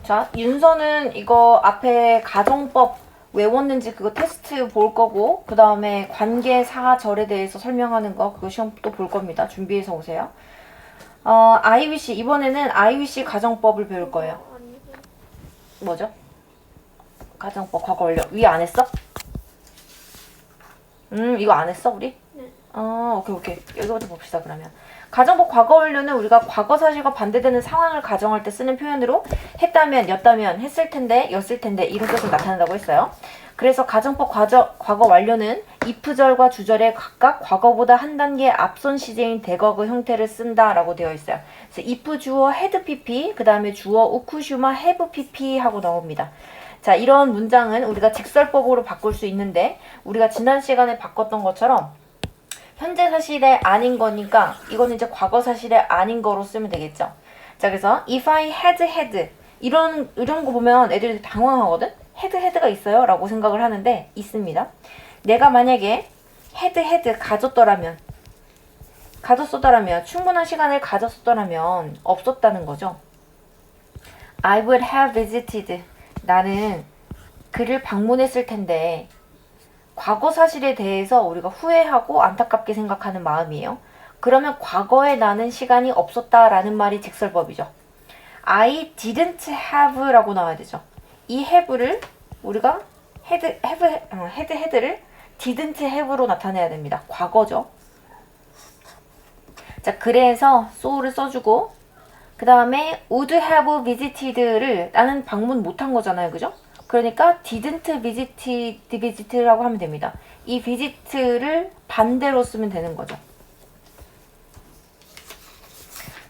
자, 윤서는 이거 앞에 가정법 외웠는지 그거 테스트 볼 거고, 그 다음에 관계사절에 대해서 설명하는 거 그거 시험 또 볼 겁니다. 준비해서 오세요. IBC 이번에는 IBC 가정법을 배울 거예요. 뭐죠? 가정법 과거 완료 위에 안 했어? 이거 안 했어 우리? 네. 오케이. 여기부터 봅시다 그러면. 가정법 과거 완료는 우리가 과거 사실과 반대되는 상황을 가정할 때 쓰는 표현으로 했다면, 였다면, 했을 텐데, 였을 텐데 이런 뜻을 나타낸다고 했어요. 그래서 가정법 과거 완료는 if절과 주절에 각각 과거보다 한 단계 앞선 시제인 대과거 형태를 쓴다라고 되어 있어요. 그래서 if 주어 had pp, 그 다음에 주어 우쿠슈마 have pp 하고 나옵니다. 자, 이런 문장은 우리가 직설법으로 바꿀 수 있는데, 우리가 지난 시간에 바꿨던 것처럼 현재 사실에 아닌 거니까 이거는 이제 과거 사실에 아닌 거로 쓰면 되겠죠. 자, 그래서 if I had 이런 거 보면 애들이 당황하거든. had가 있어요 라고 생각을 하는데 있습니다. 내가 만약에 had 가졌더라면, 충분한 시간을 가졌었더라면 없었다는 거죠. I would have visited, 나는 그를 방문했을 텐데, 과거 사실에 대해서 우리가 후회하고 안타깝게 생각하는 마음이에요. 그러면 과거에 나는 시간이 없었다라는 말이 직설법이죠. I didn't have 라고 나와야 되죠. 이 have를 우리가 had를 didn't have로 나타내야 됩니다. 과거죠. 자, 그래서 so를 써주고, 그 다음에 would have visited를 나는 방문 못한 거잖아요. 그죠? 그러니까 didn't visit라고 하면 됩니다. 이 visit를 반대로 쓰면 되는 거죠.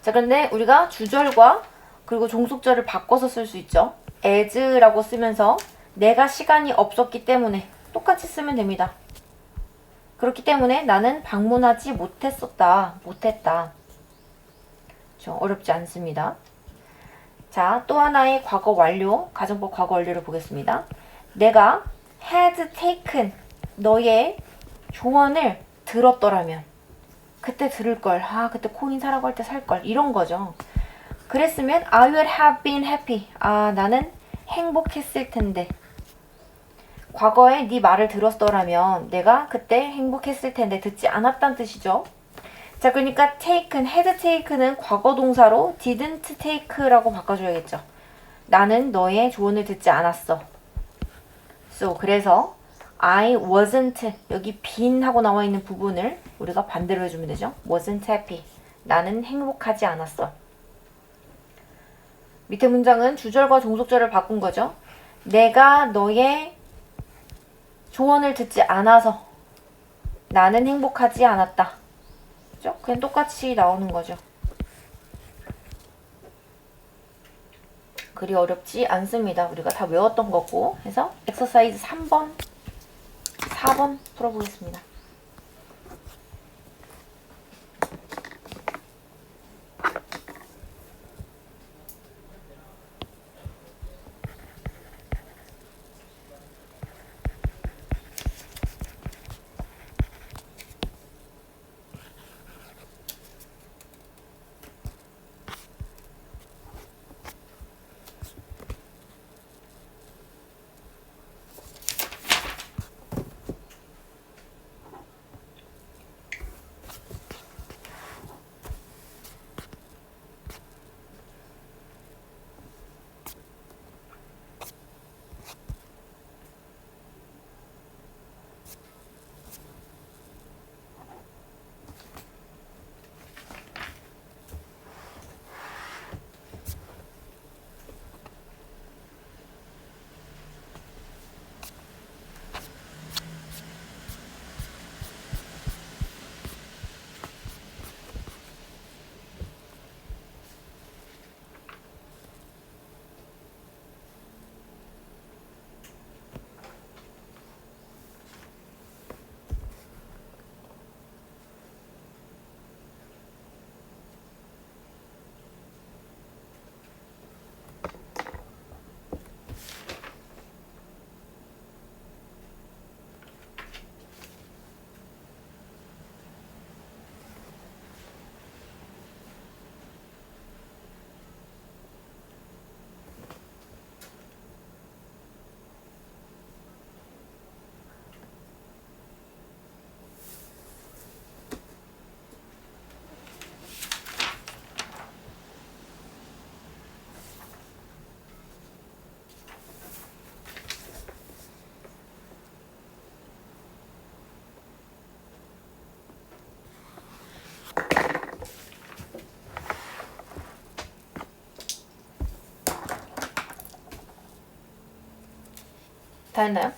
자, 그런데 우리가 주절과 그리고 종속절을 바꿔서 쓸 수 있죠. as라고 쓰면서 내가 시간이 없었기 때문에 똑같이 쓰면 됩니다. 그렇기 때문에 나는 방문하지 못했다. 어렵지 않습니다. 자, 또 하나의 과거 완료, 가정법 과거 완료를 보겠습니다. 내가 had taken, 너의 조언을 들었더라면, 그때 들을 걸, 그때 코인 사라고 할 때 살 걸, 이런 거죠. 그랬으면 I would have been happy, 나는 행복했을 텐데. 과거에 네 말을 들었더라면 내가 그때 행복했을 텐데, 듣지 않았다는 뜻이죠. 자, 그러니까 taken, had taken은 과거 동사로 didn't take라고 바꿔줘야겠죠. 나는 너의 조언을 듣지 않았어. So, 그래서 I wasn't, 여기 been 하고 나와 있는 부분을 우리가 반대로 해주면 되죠. wasn't happy, 나는 행복하지 않았어. 밑에 문장은 주절과 종속절을 바꾼 거죠. 내가 너의 조언을 듣지 않아서 나는 행복하지 않았다. 그냥 똑같이 나오는 거죠. 그리 어렵지 않습니다. 우리가 다 외웠던 거고. 해서 엑서사이즈 3번, 4번 풀어보겠습니다. 다 했나요?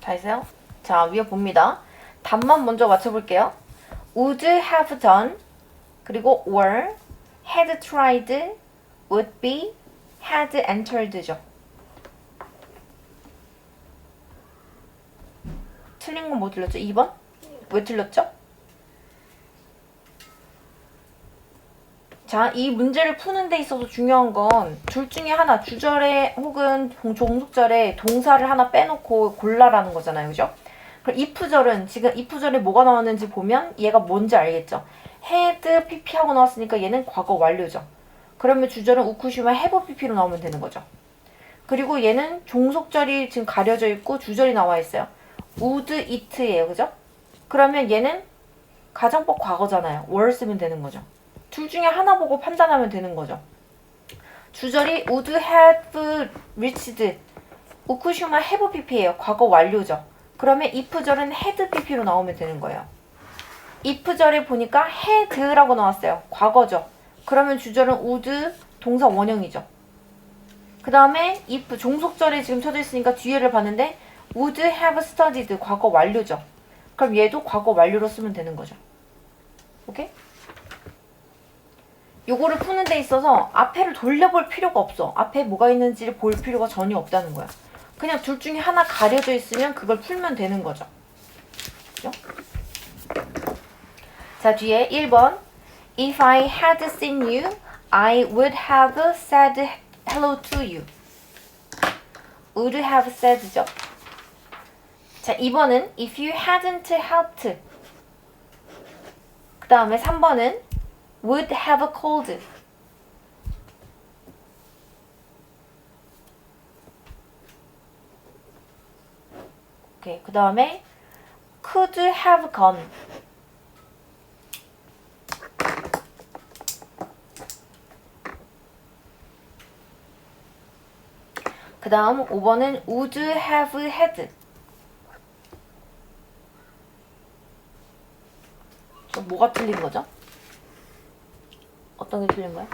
다 했어요? 자, 위에 봅니다. 답만 먼저 맞춰볼게요. would have done, 그리고 were, had tried, would be, had entered죠. 틀린 건 뭐 틀렸죠? 2번? 왜 틀렸죠? 자, 이 문제를 푸는 데 있어서 중요한 건 둘 중에 하나, 주절에 혹은 종속절에 동사를 하나 빼놓고 골라라는 거잖아요. 그죠? 그럼 if절은 지금 if절에 뭐가 나왔는지 보면 얘가 뭔지 알겠죠? had, pp 하고 나왔으니까 얘는 과거 완료죠. 그러면 주절은 우쿠시마 have pp로 나오면 되는 거죠. 그리고 얘는 종속절이 지금 가려져 있고 주절이 나와 있어요. would, it예요. 그죠? 그러면 얘는 가정법 과거잖아요. were 쓰면 되는 거죠. 둘 중에 하나 보고 판단하면 되는 거죠. 주절이 would have reached, 우쿠시마 have pp예요. 과거 완료죠. 그러면 if절은 had pp로 나오면 되는 거예요. if절에 보니까 had라고 나왔어요. 과거죠. 그러면 주절은 would 동사 원형이죠. 그 다음에 if 종속절에 지금 쳐져 있으니까 뒤에를 봤는데 would have studied 과거 완료죠. 그럼 얘도 과거 완료로 쓰면 되는 거죠. 오케이? 요거를 푸는 데 있어서 앞에를 돌려볼 필요가 없어. 앞에 뭐가 있는지를 볼 필요가 전혀 없다는 거야. 그냥 둘 중에 하나 가려져 있으면 그걸 풀면 되는 거죠. 그죠? 자, 뒤에 1번. If I had seen you, I would have said hello to you. would have said죠. 자, 2번은 if you hadn't helped. 그 다음에 3번은 would have called. 오케이. 그 다음에 could have gone. 그 다음 5번은 would have had. 저 뭐가 틀린 거죠? 어떤 게 틀린 거야?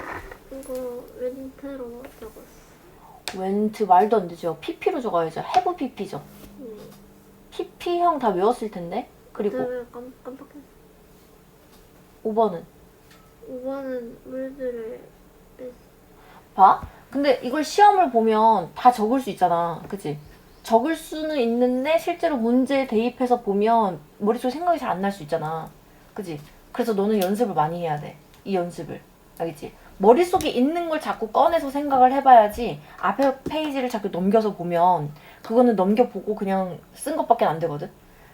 이거 렌트로 적었어. 웬트 말도 안 되죠. pp로 적어야죠. have pp죠. 네. pp형 다 외웠을 텐데. 그리고 왜 깜빡했어. 5번은 5번은 물들을 뺐어. 봐. 근데 이걸 시험을 보면 다 적을 수 있잖아. 그치? 적을 수는 있는데 실제로 문제에 대입해서 보면 머릿속에 생각이 잘 안 날 수 있잖아. 그치? 그래서 너는 연습을 많이 해야 돼. 이 연습을. 알겠지? 머릿속에 있는 걸 자꾸 꺼내서 생각을 해봐야지 앞에 페이지를 자꾸 넘겨서 보면 그거는 넘겨보고 그냥 쓴 것밖에 안 되거든?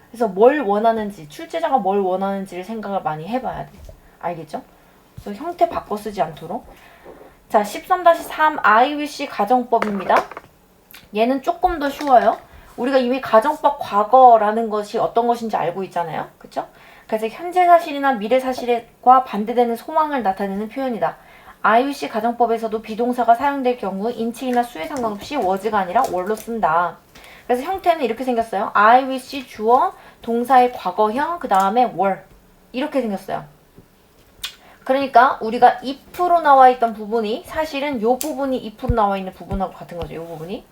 그래서 뭘 원하는지, 출제자가 뭘 원하는지를 생각을 많이 해봐야 돼. 알겠죠? 그래서 형태 바꿔 쓰지 않도록. 자, 13-3 I wish 가정법입니다. 얘는 조금 더 쉬워요. 우리가 이미 가정법 과거라는 것이 어떤 것인지 알고 있잖아요. 그쵸? 그래서 현재 사실이나 미래 사실과 반대되는 소망을 나타내는 표현이다. I wish 가정법에서도 비동사가 사용될 경우 인칭이나 수에 상관없이 was가 아니라 were로 쓴다. 그래서 형태는 이렇게 생겼어요. I wish 주어, 동사의 과거형, 그 다음에 were. 이렇게 생겼어요. 그러니까 우리가 if로 나와 있던 부분이 사실은 이 부분이 if로 나와 있는 부분하고 같은 거죠. 이 부분이.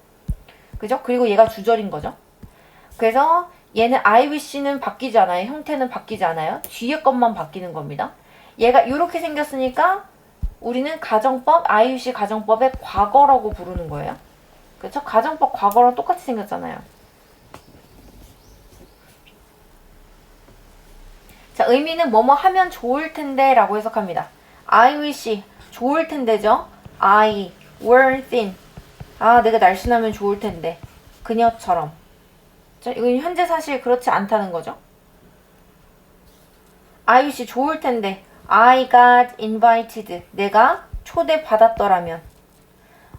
그죠? 그리고 얘가 주절인 거죠. 그래서 얘는 I wish는 바뀌지 않아요. 형태는 바뀌지 않아요. 뒤에 것만 바뀌는 겁니다. 얘가 이렇게 생겼으니까 우리는 가정법, I wish 가정법의 과거라고 부르는 거예요. 그렇죠? 가정법 과거랑 똑같이 생겼잖아요. 자, 의미는 뭐뭐 하면 좋을 텐데 라고 해석합니다. I wish, 좋을 텐데죠. I were thin. 아, 내가 날씬하면 좋을 텐데. 그녀처럼. 자, 이건 현재 사실 그렇지 않다는 거죠. I wish 좋을 텐데. I got invited. 내가 초대받았더라면.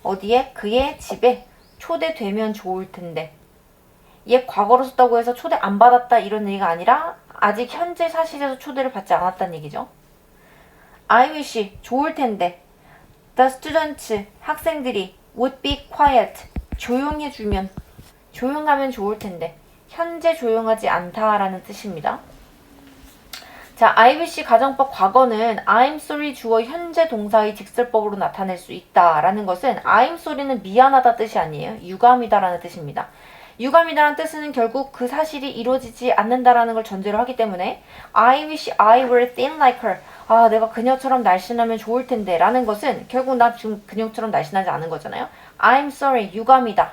어디에? 그의 집에 초대되면 좋을 텐데. 얘 과거로 썼다고 해서 초대 안 받았다 이런 얘기가 아니라 아직 현재 사실에서 초대를 받지 않았다는 얘기죠. I wish 좋을 텐데 the students 학생들이 would be quiet 조용해주면 조용하면 좋을 텐데 현재 조용하지 않다라는 뜻입니다. 자, IBC 가정법 과거는 I'm sorry 주어 현재 동사의 직설법으로 나타낼 수 있다라는 것은 I'm sorry는 미안하다 뜻이 아니에요. 유감이다라는 뜻입니다. 유감이다라는 뜻은 결국 그 사실이 이루어지지 않는다라는 걸 전제로 하기 때문에 I wish I were thin like her. 아, 내가 그녀처럼 날씬하면 좋을 텐데 라는 것은 결국 나 지금 그녀처럼 날씬하지 않은 거잖아요. I'm sorry, 유감이다.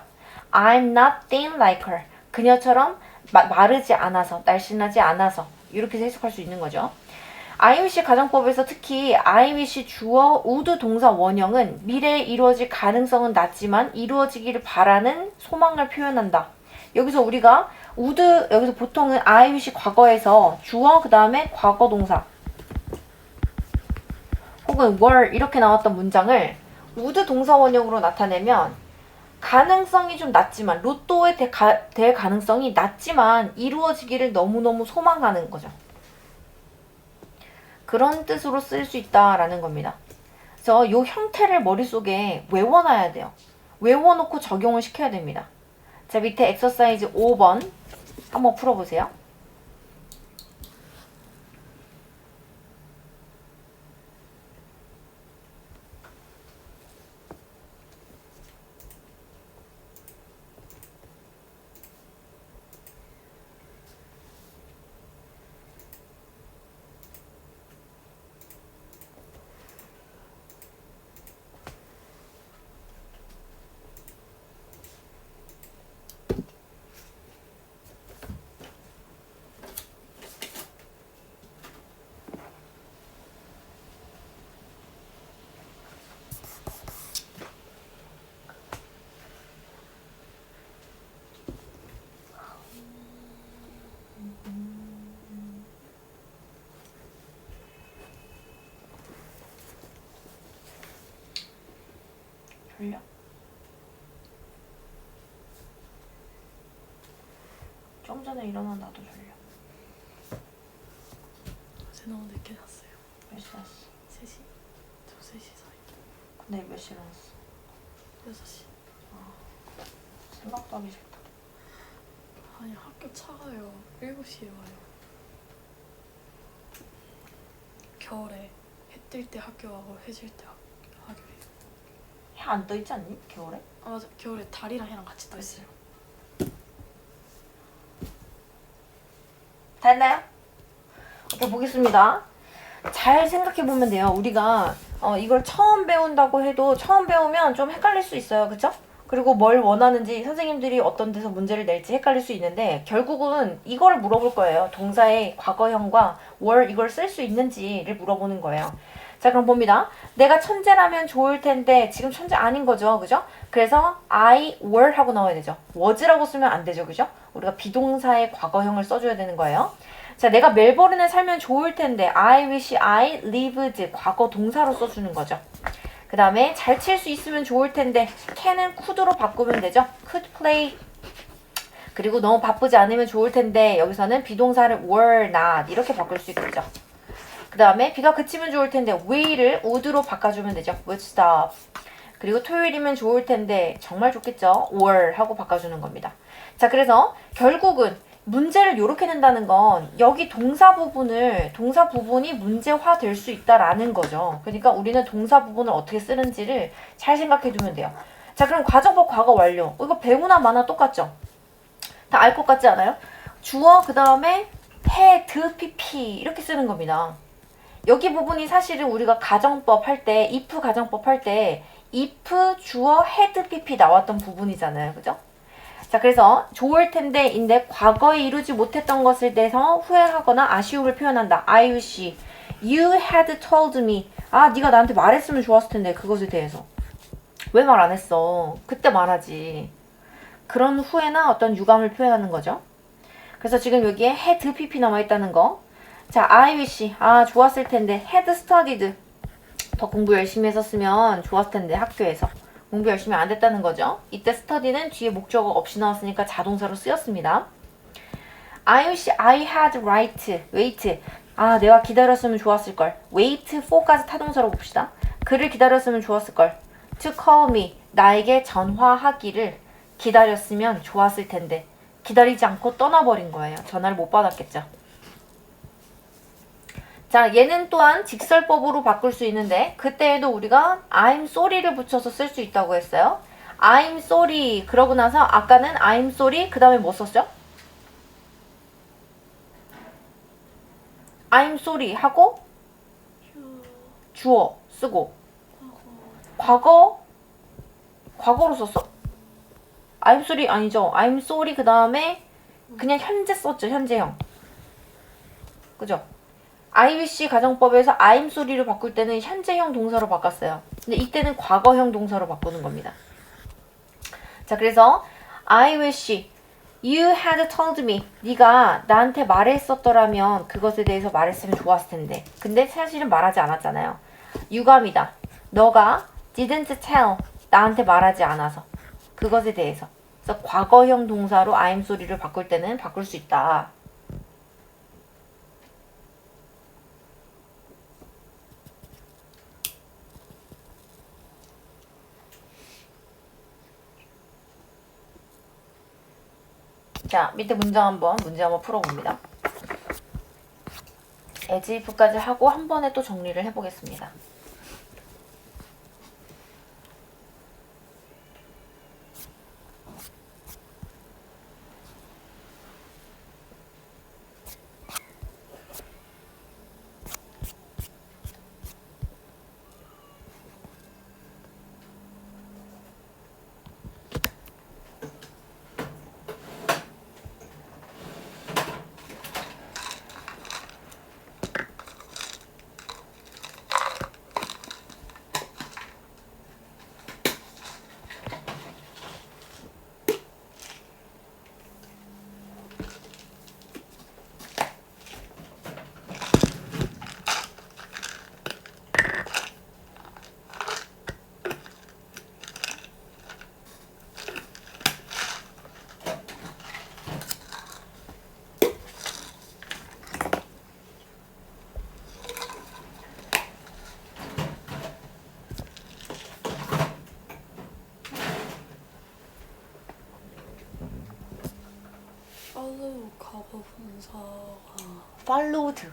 I'm not thin like her. 그녀처럼 마르지 않아서, 날씬하지 않아서 이렇게 해석할 수 있는 거죠. I wish 가정법에서 특히 I wish 주어 would 동사 원형은 미래에 이루어질 가능성은 낮지만 이루어지기를 바라는 소망을 표현한다. 여기서 우리가 would, 여기서 보통은 I wish 과거에서 주어 그 다음에 과거 동사 혹은 were 이렇게 나왔던 문장을 would 동사 원형으로 나타내면 가능성이 좀 낮지만 로또에 될 가능성이 낮지만 이루어지기를 너무너무 소망하는 거죠. 그런 뜻으로 쓸 수 있다라는 겁니다. 그래서 이 형태를 머릿속에 외워놔야 돼요. 외워놓고 적용을 시켜야 됩니다. 자, 밑에 엑서사이즈 5번 한번 풀어보세요. 졸려? 좀 전에 일어나 나도 졸려. 어제 너무 늦게 잤어요. 몇 시에 잤어? 3시? 저 3시 사이. 근데 몇 시에 일어났어? 6시. 생각도 하기 싫다. 아니 학교 차가요. 7시에 와요. 겨울에 해 뜰 때 학교 가고 해 질 때 학교에. 해 안 떠 있지 않니? 겨울에? 아 맞아. 겨울에 달이랑 해랑 같이 떠 있어요. 다 했나요? 오케이, 보겠습니다. 잘 생각해보면 돼요. 우리가 이걸 처음 배운다고 해도 처음 배우면 좀 헷갈릴 수 있어요. 그쵸? 그리고 뭘 원하는지 선생님들이 어떤 데서 문제를 낼지 헷갈릴 수 있는데 결국은 이거를 물어볼 거예요. 동사의 과거형과 were 이걸 쓸 수 있는지를 물어보는 거예요. 자, 그럼 봅니다. 내가 천재라면 좋을 텐데 지금 천재 아닌 거죠. 그죠? 그래서 I were 하고 나와야 되죠. was라고 쓰면 안 되죠. 그죠? 우리가 비동사의 과거형을 써줘야 되는 거예요. 자, 내가 멜버른에 살면 좋을 텐데 I wish I lived 과거 동사로 써주는 거죠. 그 다음에 잘 칠 수 있으면 좋을 텐데 can은 could로 바꾸면 되죠. could play. 그리고 너무 바쁘지 않으면 좋을 텐데 여기서는 비동사를 were not 이렇게 바꿀 수 있겠죠. 그 다음에 비가 그치면 좋을 텐데 will을 would로 바꿔주면 되죠. would stop. 그리고 토요일이면 좋을 텐데 정말 좋겠죠. were 하고 바꿔주는 겁니다. 자, 그래서 결국은 문제를 이렇게 낸다는 건 여기 동사 부분이 문제화 될 수 있다라는 거죠. 그러니까 우리는 동사 부분을 어떻게 쓰는지를 잘 생각해 두면 돼요. 자, 그럼 과정법 과거 완료. 이거 배우나 마나 똑같죠? 다 알 것 같지 않아요? 주어 그 다음에 had, pp 이렇게 쓰는 겁니다. 여기 부분이 사실은 우리가 가정법 할 때, if 가정법 할 때 if 주어 had, pp 나왔던 부분이잖아요. 그죠? 자, 그래서 좋을 텐데인데 과거에 이루지 못했던 것에 대해서 후회하거나 아쉬움을 표현한다. I wish you had told me. 아, 네가 나한테 말했으면 좋았을 텐데 그것에 대해서. 왜 말 안 했어? 그때 말하지. 그런 후회나 어떤 유감을 표현하는 거죠. 그래서 지금 여기에 had pp 남아있다는 거. 자, I wish. 아, 좋았을 텐데. had studied. 더 공부 열심히 했었으면 좋았을 텐데 학교에서. 공부 열심히 안 됐다는 거죠. 이때 study는 뒤에 목적어 없이 나왔으니까 자동사로 쓰였습니다. I wish I had wait. 아, 내가 기다렸으면 좋았을걸. wait for까지 타동사로 봅시다. 그를 기다렸으면 좋았을걸. to call me. 나에게 전화하기를 기다렸으면 좋았을 텐데. 기다리지 않고 떠나버린 거예요. 전화를 못 받았겠죠. 자, 얘는 또한 직설법으로 바꿀 수 있는데 그때에도 우리가 I'm sorry를 붙여서 쓸 수 있다고 했어요. I'm sorry 그러고 나서 아까는 I'm sorry 그 다음에 뭐 썼죠? I'm sorry 하고 주어 쓰고 과거로 썼어? I'm sorry 아니죠. I'm sorry 그 다음에 그냥 현재 썼죠. 현재형. 그죠? I wish 가정법에서 I'm sorry를 바꿀 때는 현재형 동사로 바꿨어요. 근데 이때는 과거형 동사로 바꾸는 겁니다. 자, 그래서 I wish you had told me. 네가 나한테 말했었더라면 그것에 대해서 말했으면 좋았을 텐데. 근데 사실은 말하지 않았잖아요. 유감이다. 너가 didn't tell. 나한테 말하지 않아서. 그것에 대해서. 그래서 과거형 동사로 I'm sorry를 바꿀 때는 바꿀 수 있다. 자, 밑에 문제 한번 풀어봅니다. as if까지 하고 한 번에 또 정리를 해보겠습니다. follow 과거 분사가 followed.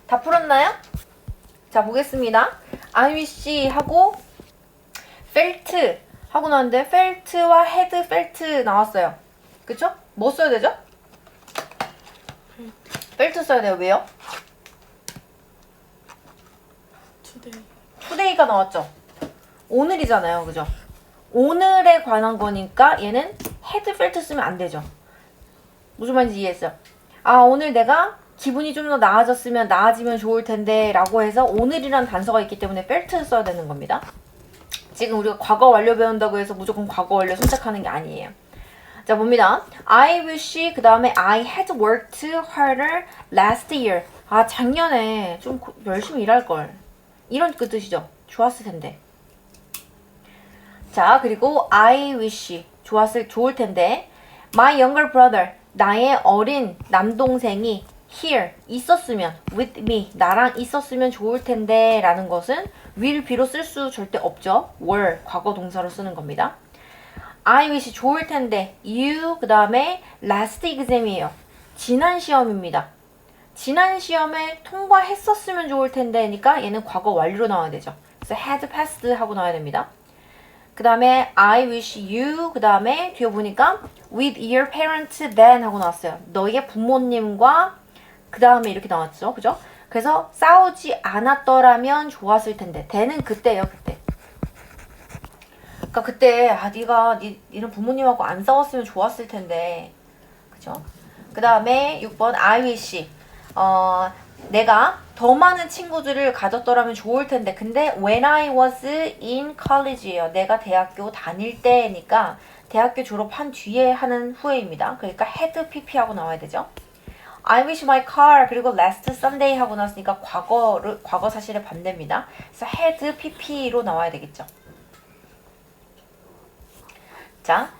다 풀었나요? 자, 보겠습니다. I wish 하고 felt 하고 나왔는데 felt와 had felt 나왔어요. 그쵸? 뭐 써야 되죠? felt 써야 돼요. 왜요? today today가 나왔죠? 오늘이잖아요. 그죠? 오늘에 관한 거니까 얘는 had felt 쓰면 안 되죠. 무슨 말인지 이해했어요? 아, 오늘 내가 기분이 좀 더 나아지면 좋을 텐데 라고 해서 오늘이란 단서가 있기 때문에 felt를 써야 되는 겁니다. 지금 우리가 과거 완료 배운다고 해서 무조건 과거 완료 선택하는 게 아니에요. 자, 봅니다. I wish 그 다음에 I had worked harder last year. 아, 작년에 좀 열심히 일할 걸. 이런 그 뜻이죠. 좋았을 텐데. 자, 그리고 I wish 좋을 텐데 my younger brother 나의 어린 남동생이 here 있었으면 with me 나랑 있었으면 좋을 텐데 라는 것은 will be로 쓸 수 절대 없죠. were 과거 동사로 쓰는 겁니다. I wish 좋을 텐데 you 그 다음에 last exam이에요. 지난 시험입니다. 지난 시험에 통과했었으면 좋을 텐데니까 얘는 과거 완료로 나와야 되죠. 그래서 had passed 하고 나와야 됩니다. 그 다음에 I wish you 그 다음에 뒤에 보니까 with your parents then 하고 나왔어요. 너의 부모님과 그 다음에 이렇게 나왔죠. 그죠? 그래서 싸우지 않았더라면 좋았을 텐데 then은 그때예요. 그때. 그러니까 그때 네가 니는 부모님하고 안 싸웠으면 좋았을 텐데. 그죠? 그 다음에 6번 I wish 내가 더 많은 친구들을 가졌더라면 좋을 텐데 근데 when I was in college예요. 내가 대학교 다닐 때니까 대학교 졸업한 뒤에 하는 후에입니다. 그러니까 had pp 하고 나와야 되죠. I wish my car 그리고 last Sunday 하고 나왔으니까 과거 사실의 반대입니다. 그래서 had pp로 나와야 되겠죠. 자,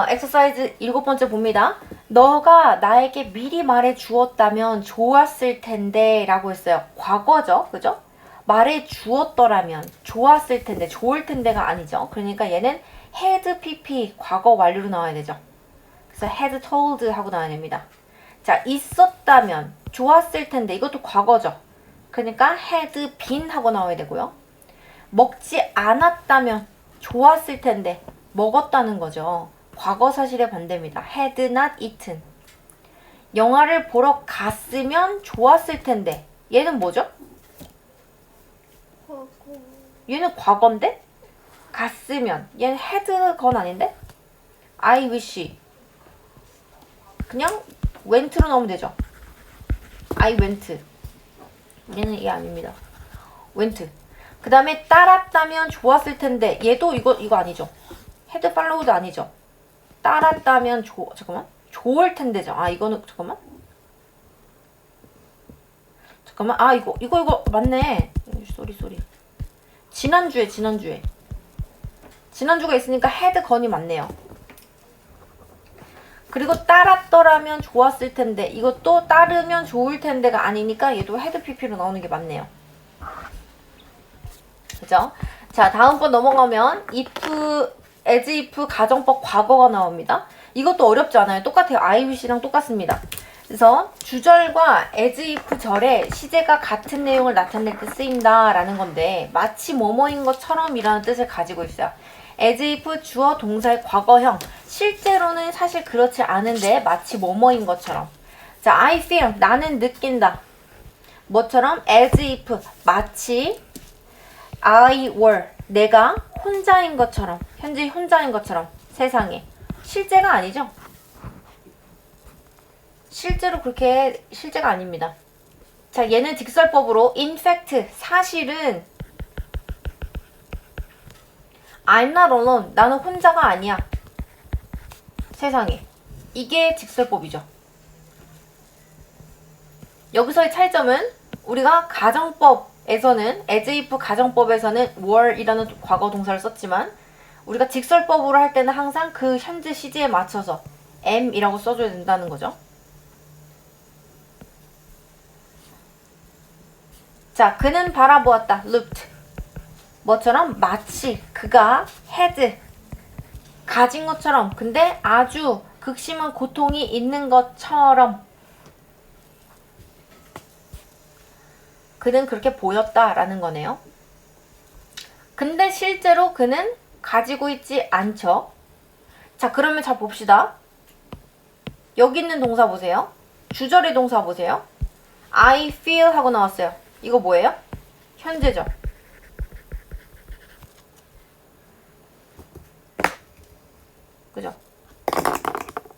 엑서사이즈 7번째 봅니다. 너가 나에게 미리 말해 주었다면 좋았을 텐데 라고 했어요. 과거죠. 그죠? 말해 주었더라면 좋았을 텐데 좋을 텐데가 아니죠. 그러니까 얘는 had pp 과거 완료로 나와야 되죠. 그래서 had told 하고 나와야 됩니다. 자, 있었다면 좋았을 텐데 이것도 과거죠. 그러니까 had been 하고 나와야 되고요. 먹지 않았다면 좋았을 텐데 먹었다는 거죠. 과거 사실의 반대입니다. had not eaten. 영화를 보러 갔으면 좋았을 텐데 얘는 뭐죠? 과거. 얘는 과거인데? 갔으면 얘는 had 건 아닌데? I wish 그냥 went로 넣으면 되죠. I went 얘는 이게 아닙니다. went 그 다음에 따랐다면 좋았을 텐데 얘도 이거 아니죠. had followed 아니죠. 따랐다면 잠깐만 좋을 텐데죠. 아 이거는 잠깐만 아 이거 맞네. 쏘리 지난주가 있으니까 had 건이 맞네요. 그리고 따랐더라면 좋았을 텐데 이것도 따르면 좋을 텐데가 아니니까 얘도 had pp로 나오는 게 맞네요. 그죠? 자, 다음번 넘어가면 if, as if 가정법 과거가 나옵니다. 이것도 어렵지 않아요. 똑같아요. I wish랑 똑같습니다. 그래서 주절과 as if 절에 시제가 같은 내용을 나타낼 때 쓰인다 라는 건데 마치 뭐뭐인 것처럼 이라는 뜻을 가지고 있어요. as if 주어 동사의 과거형 실제로는 사실 그렇지 않은데 마치 뭐뭐인 것처럼. 자, I feel 나는 느낀다. 뭐처럼? as if 마치 I were 내가 혼자인 것처럼 현재 혼자인 것처럼 세상에 실제가 아니죠. 실제로 그렇게 실제가 아닙니다. 자, 얘는 직설법으로 in fact 사실은 I'm not alone 나는 혼자가 아니야. 세상에 이게 직설법이죠. 여기서의 차이점은 우리가 가정법에서는 as if 가정법에서는 were이라는 과거 동사를 썼지만 우리가 직설법으로 할 때는 항상 그 현재 시제에 맞춰서 am이라고 써줘야 된다는 거죠. 자, 그는 바라보았다. looked. 뭐처럼? 마치 그가 had. 가진 것처럼. 근데 아주 극심한 고통이 있는 것처럼. 그는 그렇게 보였다라는 거네요. 근데 실제로 그는 가지고 있지 않죠. 자, 그러면 잘 봅시다. 여기 있는 동사 보세요. 주절의 동사 보세요. I feel 하고 나왔어요. 이거 뭐예요? 현재죠. 그죠?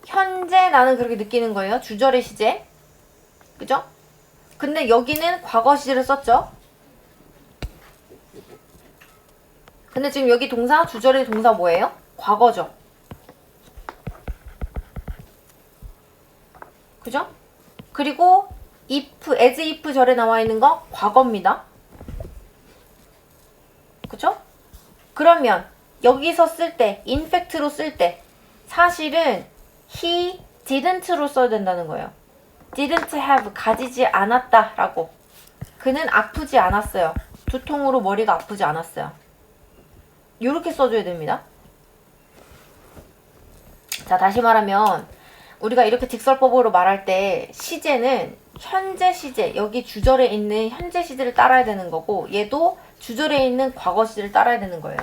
현재 나는 그렇게 느끼는 거예요. 주절의 시제. 그죠? 근데 여기는 과거 시제를 썼죠. 근데 지금 여기 동사, 주절의 동사 뭐예요? 과거죠. 그죠? 그리고 if, as if 절에 나와 있는 거 과거입니다. 그죠? 그러면 여기서 쓸 때, in fact로 쓸 때 사실은 he didn't로 써야 된다는 거예요. didn't have, 가지지 않았다 라고. 그는 아프지 않았어요. 두통으로 머리가 아프지 않았어요. 이렇게 써줘야 됩니다. 자, 다시 말하면 우리가 이렇게 직설법으로 말할 때 시제는 현재 시제, 여기 주절에 있는 현재 시제를 따라야 되는 거고 얘도 주절에 있는 과거 시제를 따라야 되는 거예요.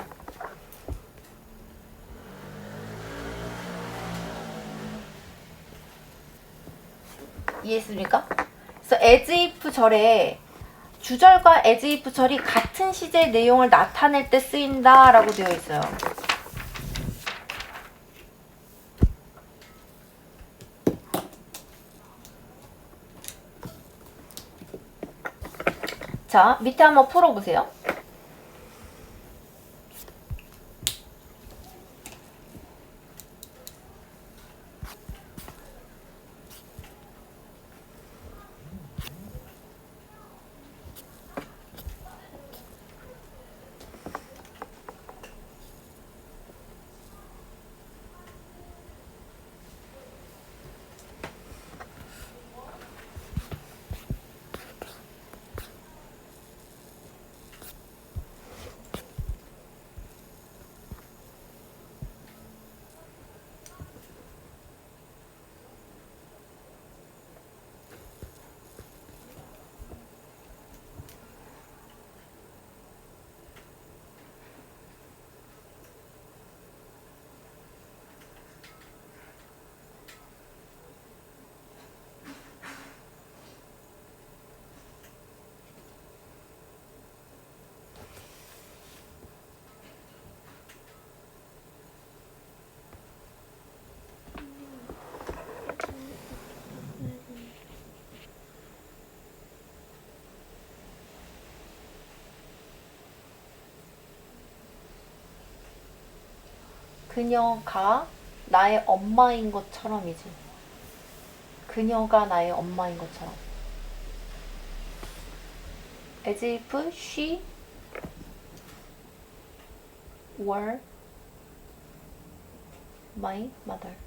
이해했습니까? 그래서 as if 절에 주절과 as if 절이 같은 시제의 내용을 나타낼 때 쓰인다 라고 되어 있어요. 자, 밑에 한번 풀어보세요. 그녀가 나의 엄마인 것처럼이지. 그녀가 나의 엄마인 것처럼. As if she were my mother.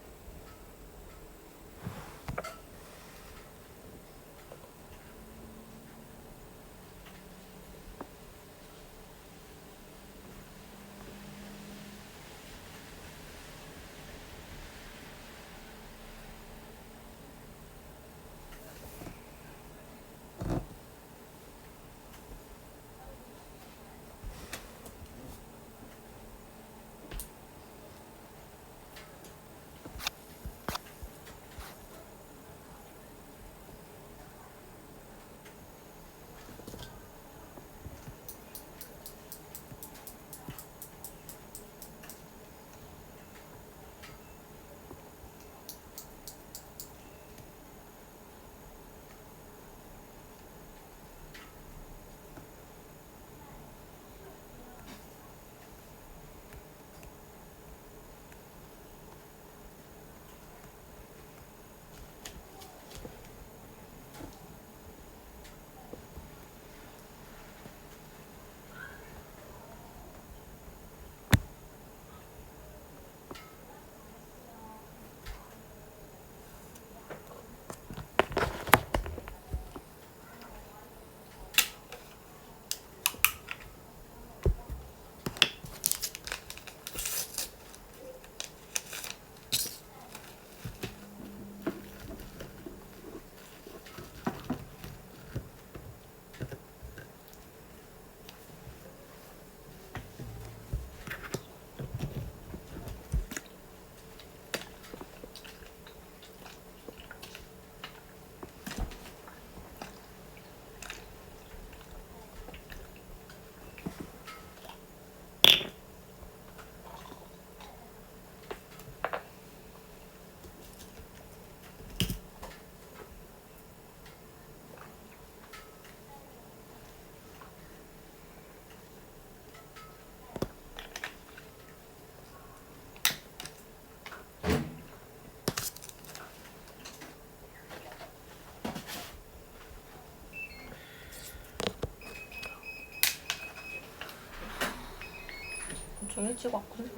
좀 일찍 왔거든.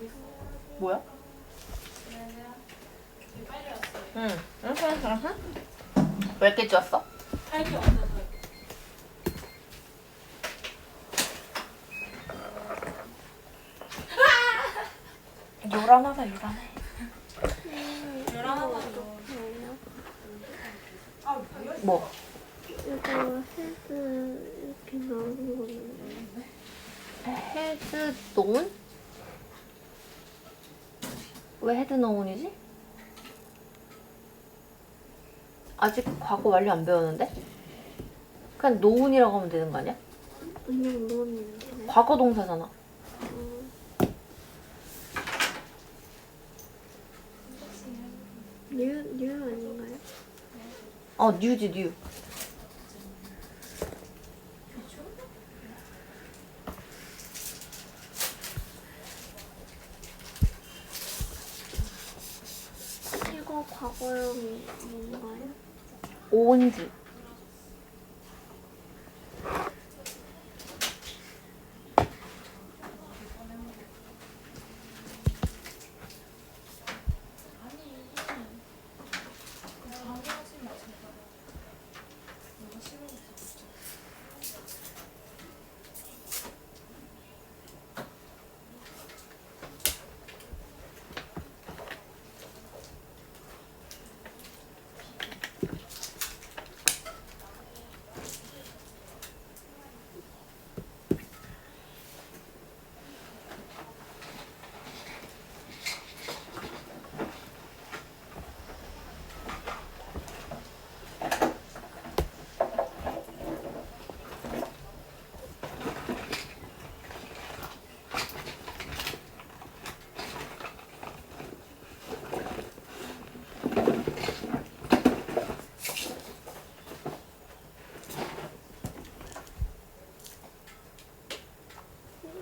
뭐야? 응. 왜 이렇게 일찍 왔어? 딸기 왔어서. 요란하다 요란해. 뭐? 이거 헤드 이렇게 나오는 거 있는데. 헤드 노운? 왜 헤드 노운이지? 아직 과거 완료 안 배웠는데? 그냥 노운이라고 하면 되는 거 아니야? 그냥 노는데. 과거 동사잖아. 뉴 아닌가요? 뉴지 뉴. 과거형이 뭔가요? 온즈.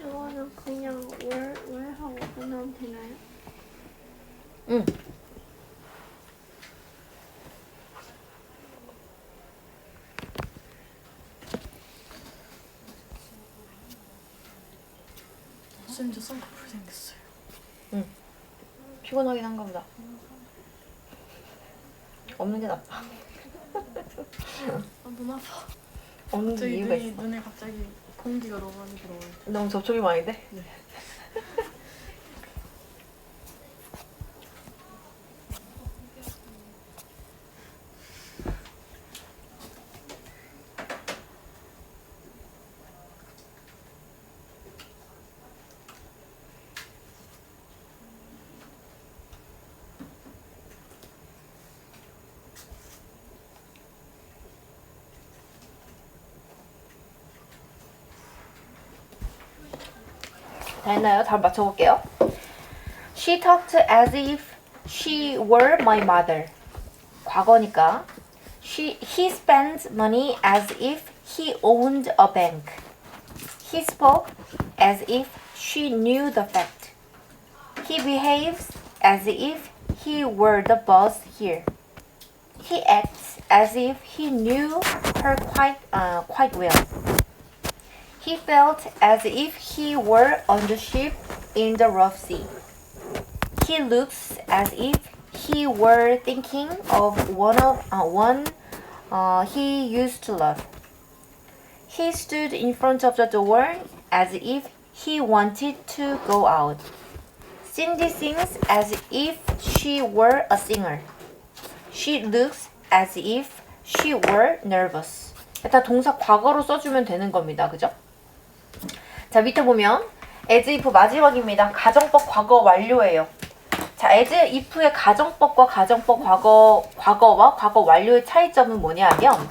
이거는 그냥 왜 하고 끝나면 되나요? 응. 심지어 쌍꺼풀 생겼어요. 피곤하긴 한가 보다. 없는 게 낫다. 아, 눈 아파. 없는 저희 이유가 있어. 눈에 갑자기 공기가 너무 많이 들어와요. 너무 접촉이 많이 돼? 네. 다 했나요? 다 맞춰볼게요. She talked as if she were my mother. 과거니까. He spends money as if he owned a bank. He spoke as if she knew the fact. He behaves as if he were the boss here. He acts as if he knew her quite well. He felt as if he were on the ship in the rough sea. He looks as if he were thinking of one he used to love. He stood in front of the door as if he wanted to go out. Cindy sings as if she were a singer. She looks as if she were nervous. 다 동사 과거로 써주면 되는 겁니다. 그죠? 자, 밑에 보면 as if 마지막입니다. 가정법 과거 완료예요. 자, as if의 가정법과 가정법 과거와 과거 완료의 차이점은 뭐냐 하면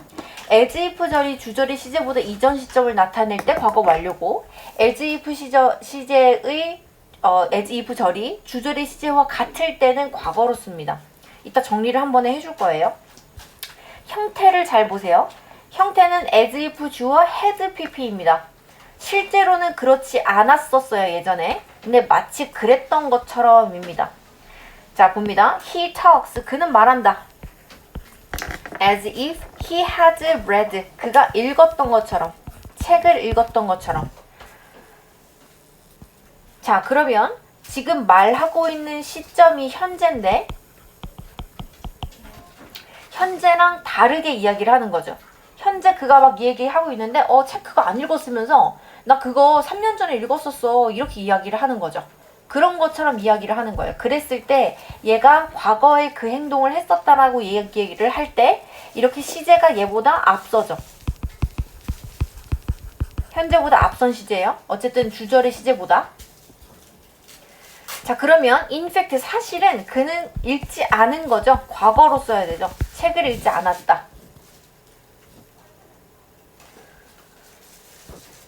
as if 절이 주절의 시제보다 이전 시점을 나타낼 때 과거 완료고 as if 시제의 as if 절이 주절의 시제와 같을 때는 과거로 씁니다. 이따 정리를 한 번에 해줄 거예요. 형태를 잘 보세요. 형태는 as if 주어 had pp입니다. 실제로는 그렇지 않았었어요, 예전에. 근데 마치 그랬던 것처럼입니다. 자, 봅니다. He talks. 그는 말한다. As if he had read. 그가 읽었던 것처럼. 책을 읽었던 것처럼. 자, 그러면 지금 말하고 있는 시점이 현재인데 현재랑 다르게 이야기를 하는 거죠. 현재 그가 막 얘기하고 있는데 책 그거 안 읽었으면서 나 그거 3년 전에 읽었었어. 이렇게 이야기를 하는 거죠. 그런 것처럼 이야기를 하는 거예요. 그랬을 때 얘가 과거에 그 행동을 했었다라고 얘기를 할 때 이렇게 시제가 얘보다 앞서죠. 현재보다 앞선 시제예요. 어쨌든 주절의 시제보다. 자, 그러면 in fact 사실은 그는 읽지 않은 거죠. 과거로 써야 되죠. 책을 읽지 않았다.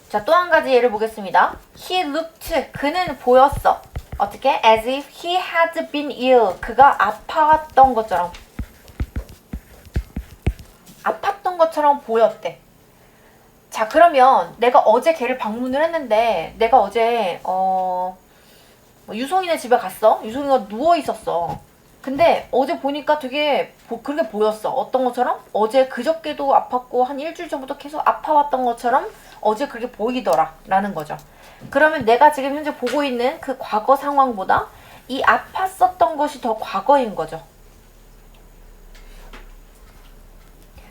자, 또 한 가지 예를 보겠습니다. He looked. 그는 보였어. 어떻게? As if he had been ill. 그가 아팠던 것처럼. 아팠던 것처럼 보였대. 자, 그러면 내가 어제 걔를 방문을 했는데 내가 어제 유송이네 집에 갔어. 유송이가 누워 있었어. 근데 어제 보니까 되게 그렇게 보였어. 어떤 것처럼? 어제 그저께도 아팠고 한 일주일 전부터 계속 아파왔던 것처럼 어제 그렇게 보이더라 라는 거죠. 그러면 내가 지금 현재 보고 있는 그 과거 상황보다 이 아팠었던 것이 더 과거인 거죠.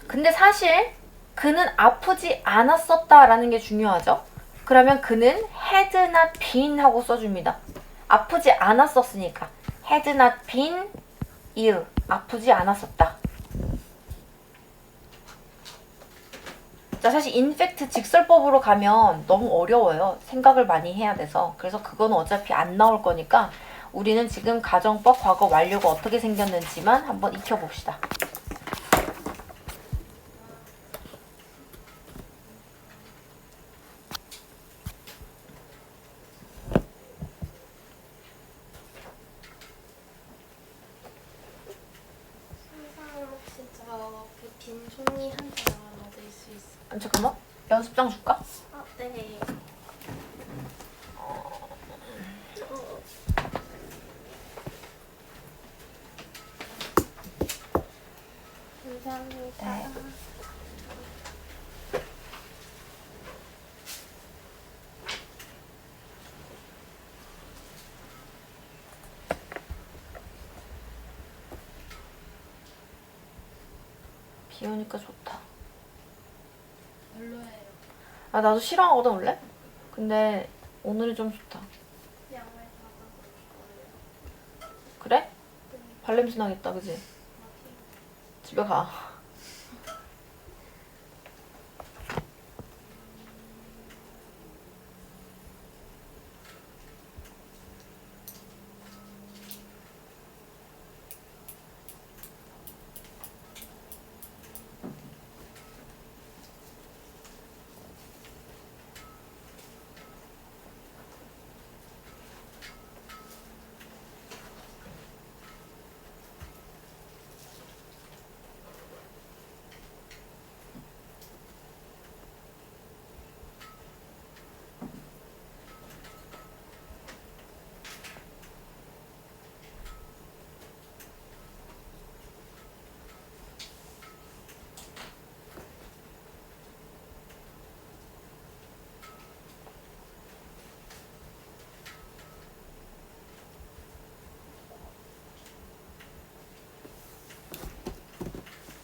근데 사실 그는 아프지 않았었다라는 게 중요하죠. 그러면 그는 had not been 하고 써줍니다. 아프지 않았었으니까 had not been ill, 아프지 않았었다. 자, 사실 인팩트 직설법으로 가면 너무 어려워요. 생각을 많이 해야 돼서. 그래서 그건 어차피 안 나올 거니까 우리는 지금 가정법 과거 완료가 어떻게 생겼는지만 한번 익혀봅시다. 선생님 혹시 저그빈 종이 한 장만 얻을 수 있어요? 잠깐만, 연습장 줄까? 네. 감사합니다. 네. 비 오니까 좋다. 별로예요. 아, 나도 싫어하거든 원래. 근데 오늘은 좀 좋다. 양말 닫아놓을 거예요. 그래? 발냄새 나겠다, 그지? 집에 가.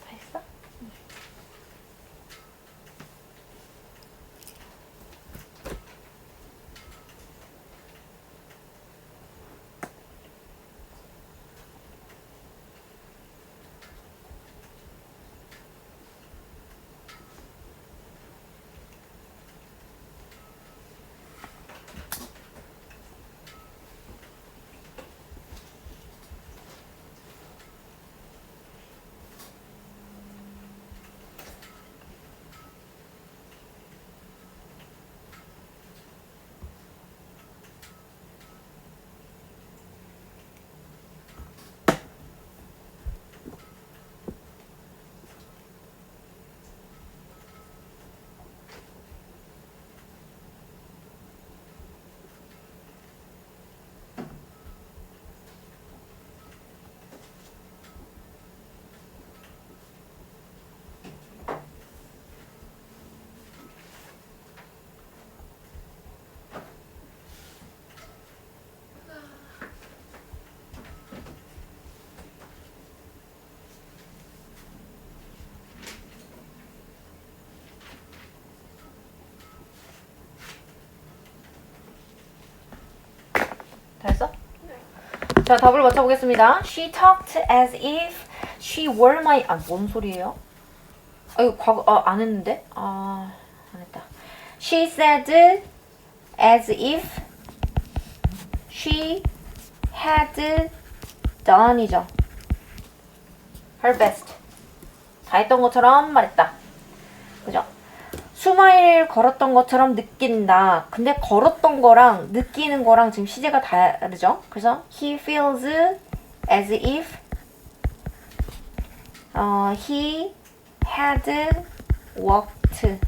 다 했어? 다 했어? 자, 답을 맞춰보겠습니다. She talked as if she were my... 아, 뭔 소리예요? 아, 이거 과거... 안 했는데? 안 했다. She said as if she had done이죠. her best. 다 했던 것처럼 말했다. 그죠? 수마일 걸었던 것처럼 느낀다. 근데 걸었던 거랑 느끼는 거랑 지금 시제가 다르죠? 그래서 he feels as if he had walked.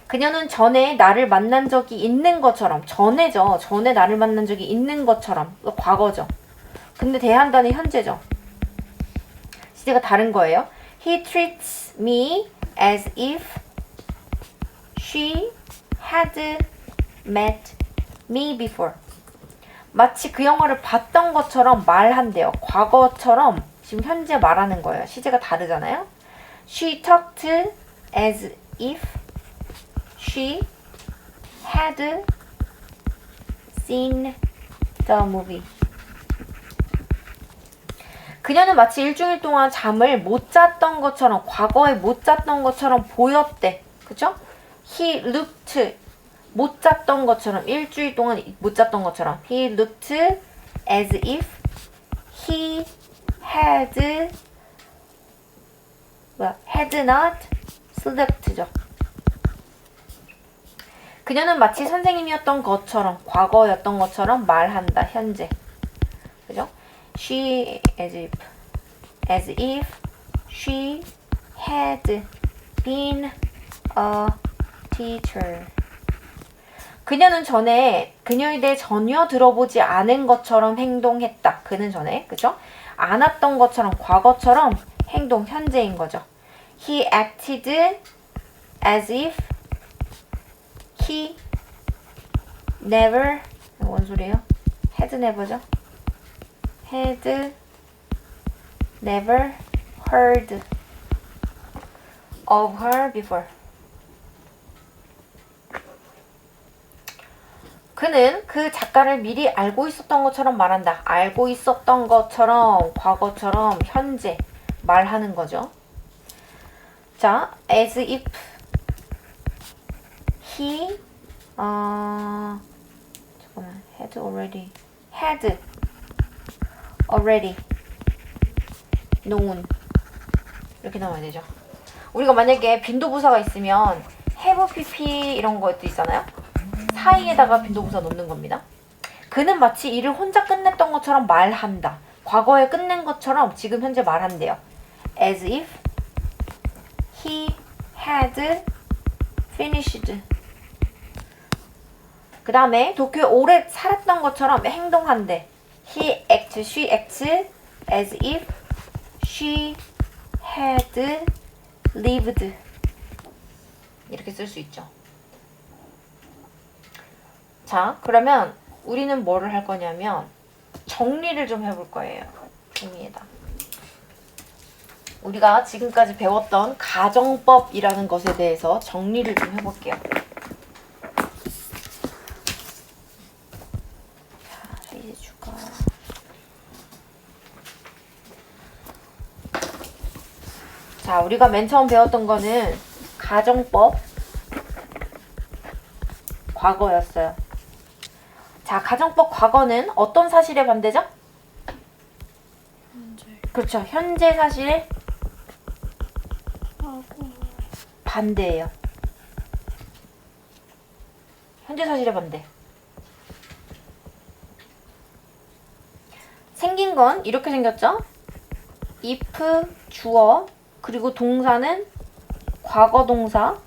그녀는 전에 나를 만난 적이 있는 것처럼, 전에죠. 전에 나를 만난 적이 있는 것처럼. 과거죠. 근데 대한다는 현재죠. 시제가 다른 거예요. He treats me as if she had met me before. 마치 그 영화를 봤던 것처럼 말한대요. 과거처럼 지금 현재 말하는 거예요. 시제가 다르잖아요. She talked as if she had seen the movie. 그녀는 마치 일주일 동안 잠을 못 잤던 것처럼, 과거에 못 잤던 것처럼 보였대. 그죠? He looked, 못 잤던 것처럼, 일주일 동안 못 잤던 것처럼. He looked as if he had not slept죠. 그녀는 마치 선생님이었던 것처럼, 과거였던 것처럼 말한다. 현재. 그죠? She as if she had been a teacher. 그녀는 전에 그녀에 대해 전혀 들어보지 않은 것처럼 행동했다. 그는 전에, 그죠? 안 왔던 것처럼, 과거처럼 행동, 현재인 거죠. He acted as if he never, 뭔 소리예요? had never죠? had never heard of her before. 그는 그 작가를 미리 알고 있었던 것처럼 말한다. 알고 있었던 것처럼, 과거처럼, 현재 말하는 거죠. 자, as if he 잠깐만, had already known 이렇게 나와야 되죠. 우리가 만약에 빈도부사가 있으면 have pp 이런 것도 있잖아요. 사이에다가 빈도부사 넣는 겁니다. 그는 마치 일을 혼자 끝냈던 것처럼 말한다. 과거에 끝낸 것처럼 지금 현재 말한대요. As if he had finished. 그 다음에 도쿄에 오래 살았던 것처럼 행동한대. He acts, she acts as if she had lived. 이렇게 쓸 수 있죠. 자, 그러면 우리는 뭐를 할 거냐면 정리를 좀 해볼 거예요. 종이에다. 우리가 지금까지 배웠던 가정법이라는 것에 대해서 정리를 좀 해볼게요. 자, 이제 추가. 자, 우리가 맨 처음 배웠던 거는 가정법 과거였어요. 자, 가정법 과거는 어떤 사실의 반대죠? 현재. 그렇죠. 현재 사실의 반대예요. 현재 사실의 반대. 생긴 건 이렇게 생겼죠? if 주어 그리고 동사는 과거 동사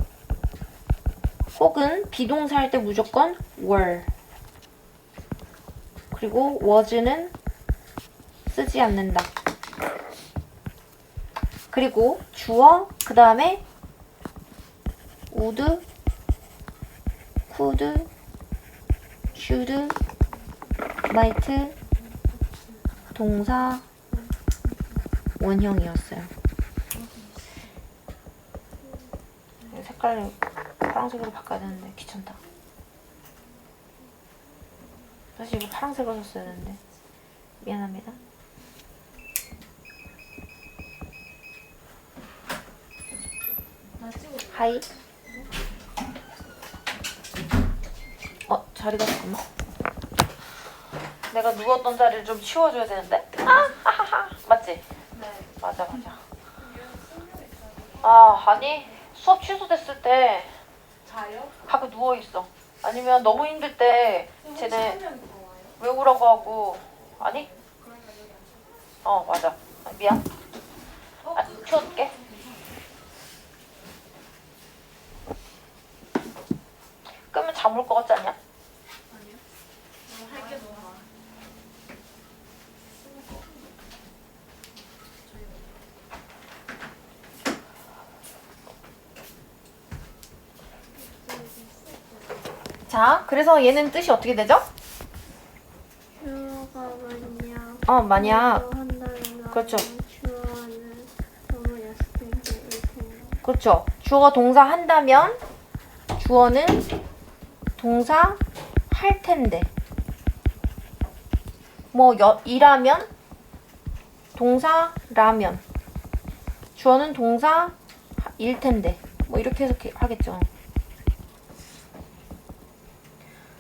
혹은 비동사 할 때 무조건 were. 그리고 was는 쓰지 않는다. 그리고 주어 그 다음에 would, could, should, might 동사 원형이었어요. 색깔을 파란색으로 바꿔야 되는데 귀찮다. 사실 이거 파란색으로 썼어야 되는데 미안합니다. 하이. 자리가 잠깐만. 내가 누웠던 자리를 좀 치워줘야 되는데. 하하하. 맞지? 네. 맞아. 아니 수업 취소됐을 때 자요? 가끔 누워 있어. 아니면 너무 힘들 때 쟤네 왜 오라고 하고. 아니? 맞아. 미안. 치워줄게. 끄면 잠 올 것 같지 않냐? 할게 너무 많아. 자, 그래서 얘는 뜻이 어떻게 되죠? 주어가 만약 만약. 한다면 그렇죠. 주어는 너무 약속될 텐데. 그렇죠. 주어가 동사 한다면 주어는 동사 할 텐데. 뭐 일하면 동사라면. 주어는 동사 일 텐데. 뭐 이렇게 해석하겠죠.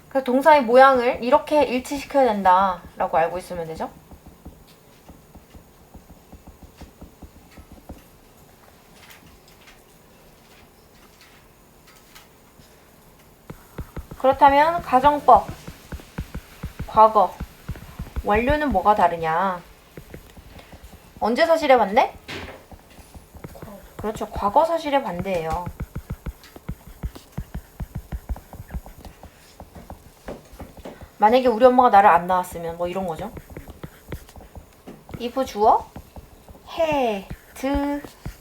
그래서 동사의 모양을 이렇게 일치시켜야 된다라고 알고 있으면 되죠. 그렇다면 가정법, 과거, 완료는 뭐가 다르냐? 언제 사실에 반대? 그렇죠. 과거 사실에 반대예요. 만약에 우리 엄마가 나를 안 낳았으면 뭐 이런 거죠. if 주어 had,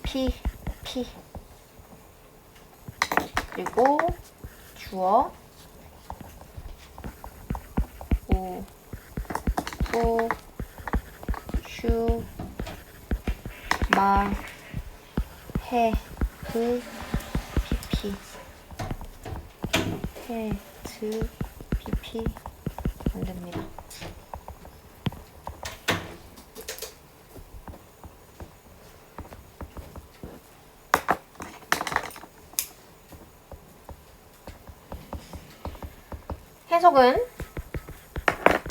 피 그리고 주어 우, 후, 슈, 마, 해, 피 해, 피 안 됩니다. 해석은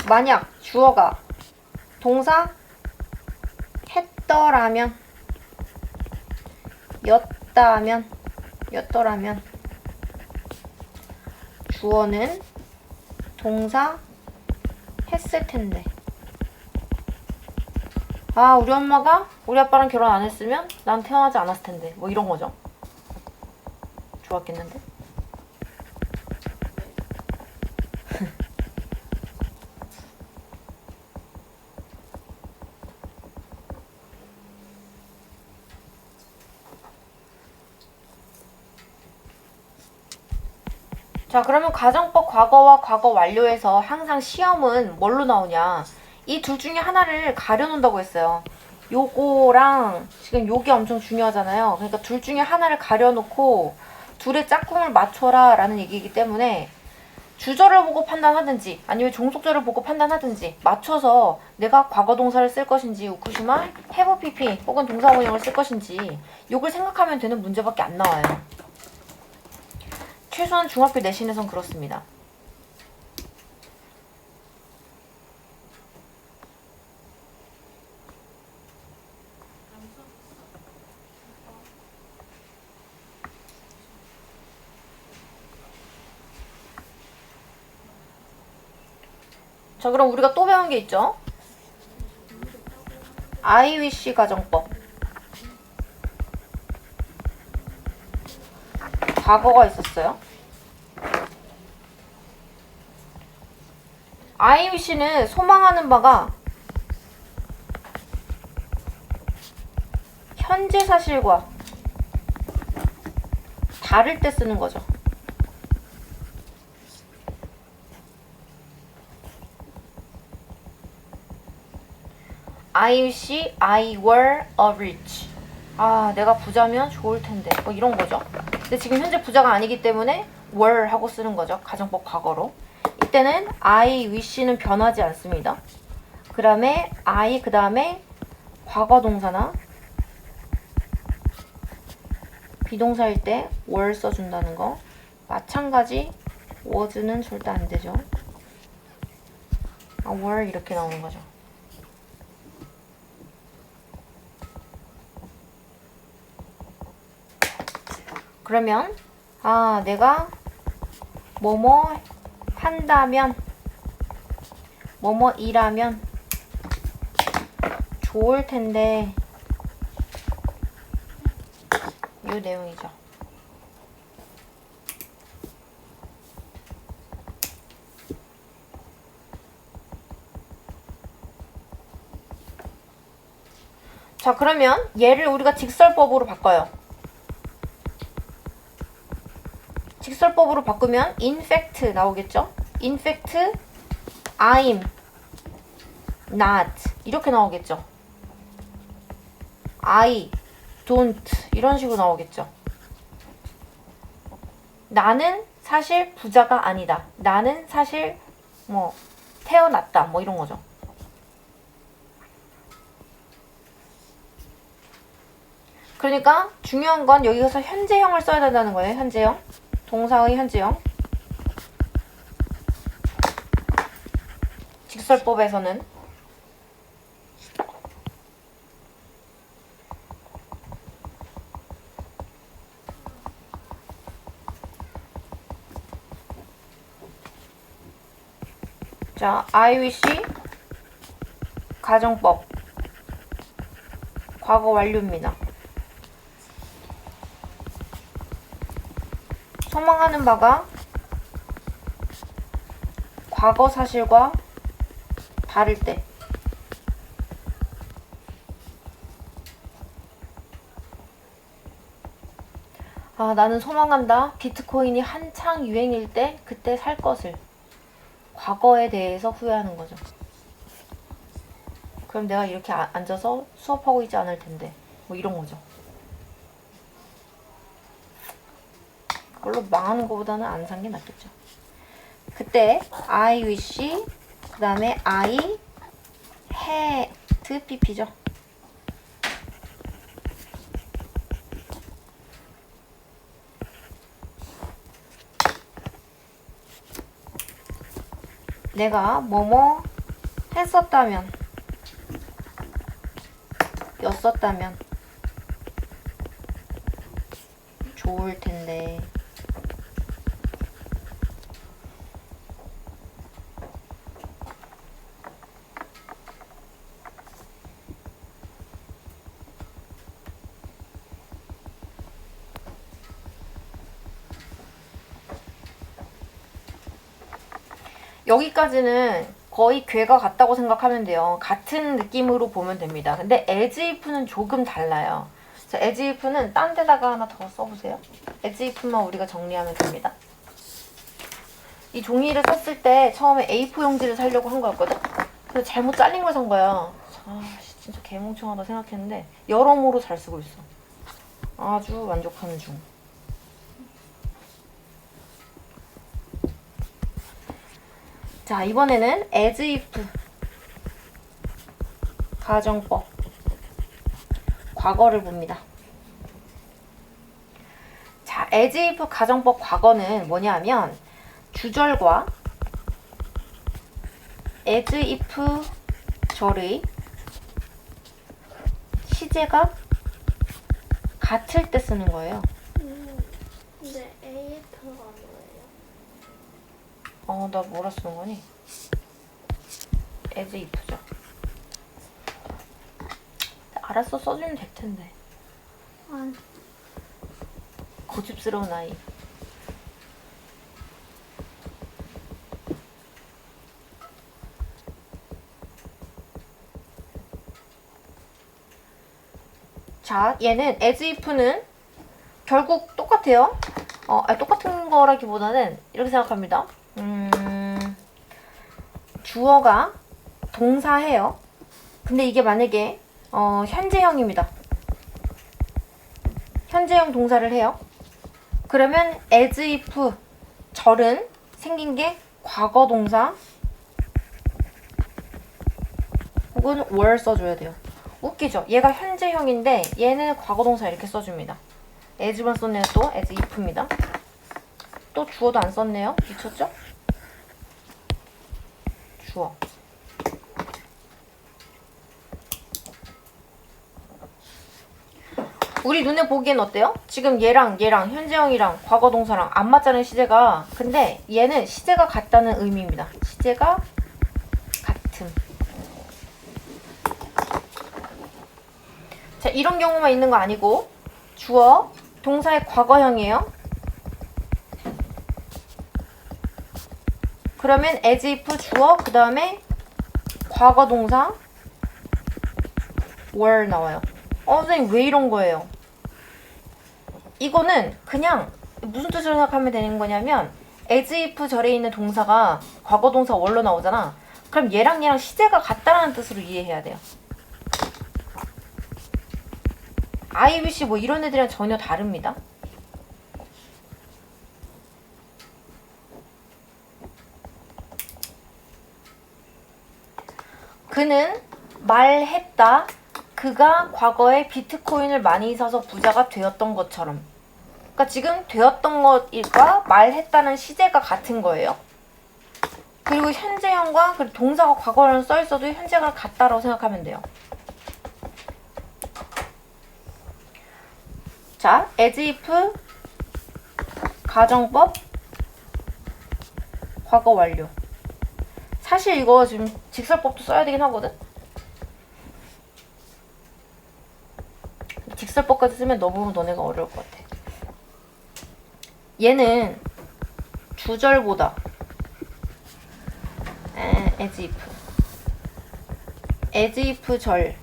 만약 주어가 동사 했더라면 였더라면 주어는 동사 했을 텐데. 아, 우리 엄마가 우리 아빠랑 결혼 안 했으면 난 태어나지 않았을 텐데. 뭐 이런 거죠. 좋았겠는데? 자, 그러면 가정법 과거와 과거 완료에서 항상 시험은 뭘로 나오냐? 이 둘 중에 하나를 가려놓는다고 했어요. 요거랑 지금 요게 엄청 중요하잖아요. 그러니까 둘 중에 하나를 가려놓고 둘의 짝꿍을 맞춰라 라는 얘기이기 때문에 주절을 보고 판단하든지 아니면 종속절을 보고 판단하든지 맞춰서 내가 과거 동사를 쓸 것인지 우쿠시마, have pp 혹은 동사 원형을 쓸 것인지 요걸 생각하면 되는 문제밖에 안 나와요. 최소한 중학교 내신에선 그렇습니다. 자, 그럼 우리가 또 배운 게 있죠? I wish 가정법. 과거가 있었어요. I wish는 소망하는 바가 현재 사실과 다를 때 쓰는 거죠. I wish I were a rich. 아, 내가 부자면 좋을 텐데. 뭐 이런 거죠. 근데 지금 현재 부자가 아니기 때문에 were 하고 쓰는 거죠. 가정법 과거로. 이때는 I wish는 변하지 않습니다. 그 다음에 I 그 다음에 과거 동사나 비동사일 때 were 써준다는 거. 마찬가지 was는 절대 안 되죠. were 이렇게 나오는 거죠. 그러면 내가 뭐뭐 한다면 뭐뭐 일하면 좋을 텐데 이 내용이죠. 자, 그러면 얘를 우리가 직설법으로 바꿔요. 직설법으로 바꾸면 in fact 나오겠죠? in fact I'm not 이렇게 나오겠죠? I don't 이런 식으로 나오겠죠? 나는 사실 부자가 아니다. 나는 사실 뭐 태어났다. 뭐 이런 거죠. 그러니까 중요한 건 여기서 현재형을 써야 된다는 거예요. 현재형. 동사의 현재형. 직설법에서는 자, I wish 가정법 과거 완료입니다. 소망하는 바가 과거 사실과 다를 때 나는 소망한다. 비트코인이 한창 유행일 때 그때 살 것을 과거에 대해서 후회하는 거죠. 그럼 내가 이렇게 앉아서 수업하고 있지 않을 텐데 뭐 이런 거죠. 그걸로 망하는 것보다는 안 산 게 낫겠죠. 그때 I wish 그 다음에 I had pp죠. 내가 뭐뭐 했었다면 였었다면 좋을 텐데 여기까지는 거의 괴가 같다고 생각하면 돼요. 같은 느낌으로 보면 됩니다. 근데 as if는 조금 달라요. 자, as if는 딴 데다가 하나 더 써보세요. as if만 우리가 정리하면 됩니다. 이 종이를 썼을 때 처음에 A4 용지를 사려고 한 거였거든? 근데 잘못 잘린 걸 산 거야. 진짜 개멍청하다 생각했는데 여러모로 잘 쓰고 있어. 아주 만족하는 중. 자, 이번에는 as if 가정법 과거를 봅니다. 자, as if 가정법 과거는 뭐냐면 주절과 as if 절의 시제가 같을 때 쓰는 거예요. 근데 AF가 뭐예요? 나 뭐라 쓰는 거니? as if죠. 알았어, 써주면 될 텐데. 아, 고집스러운 아이. 자, 얘는 as if는 결국 똑같아요. 똑같은 거라기보다는 이렇게 생각합니다. 주어가 동사해요. 근데 이게 만약에 현재형입니다. 현재형 동사를 해요. 그러면 as if 절은 생긴 게 과거 동사 혹은 were 써줘야 돼요. 웃기죠? 얘가 현재형인데 얘는 과거 동사 이렇게 써줍니다. as만 썼네요. 또 as if입니다. 또 주어도 안 썼네요. 미쳤죠? 주어. 우리 눈에 보기엔 어때요? 지금 얘랑 현재형이랑 과거 동사랑 안 맞잖아요, 시제가. 근데 얘는 시제가 같다는 의미입니다. 시제가 같음. 자, 이런 경우만 있는 거 아니고 주어, 동사의 과거형이에요. 그러면 as if 주어, 그 다음에 과거 동사 were 나와요. 선생님 왜 이런 거예요? 이거는 그냥 무슨 뜻으로 생각하면 되는 거냐면 as if 절에 있는 동사가 과거 동사 원로 나오잖아. 그럼 얘랑 시제가 같다라는 뜻으로 이해해야 돼요. I wish 뭐 이런 애들이랑 전혀 다릅니다. 그는 말했다. 그가 과거에 비트코인을 많이 사서 부자가 되었던 것처럼. 그러니까 지금 되었던 것과 말했다는 시제가 같은 거예요. 그리고 현재형과 그리고 동사가 과거로는 써있어도 현재가 같다라고 생각하면 돼요. 자, as if 가정법 과거 완료. 사실 이거 지금 직설법도 써야 되긴 하거든. 직설법까지 쓰면 너무 너네가 어려울 것 같아. 얘는 주절보다 as if 절이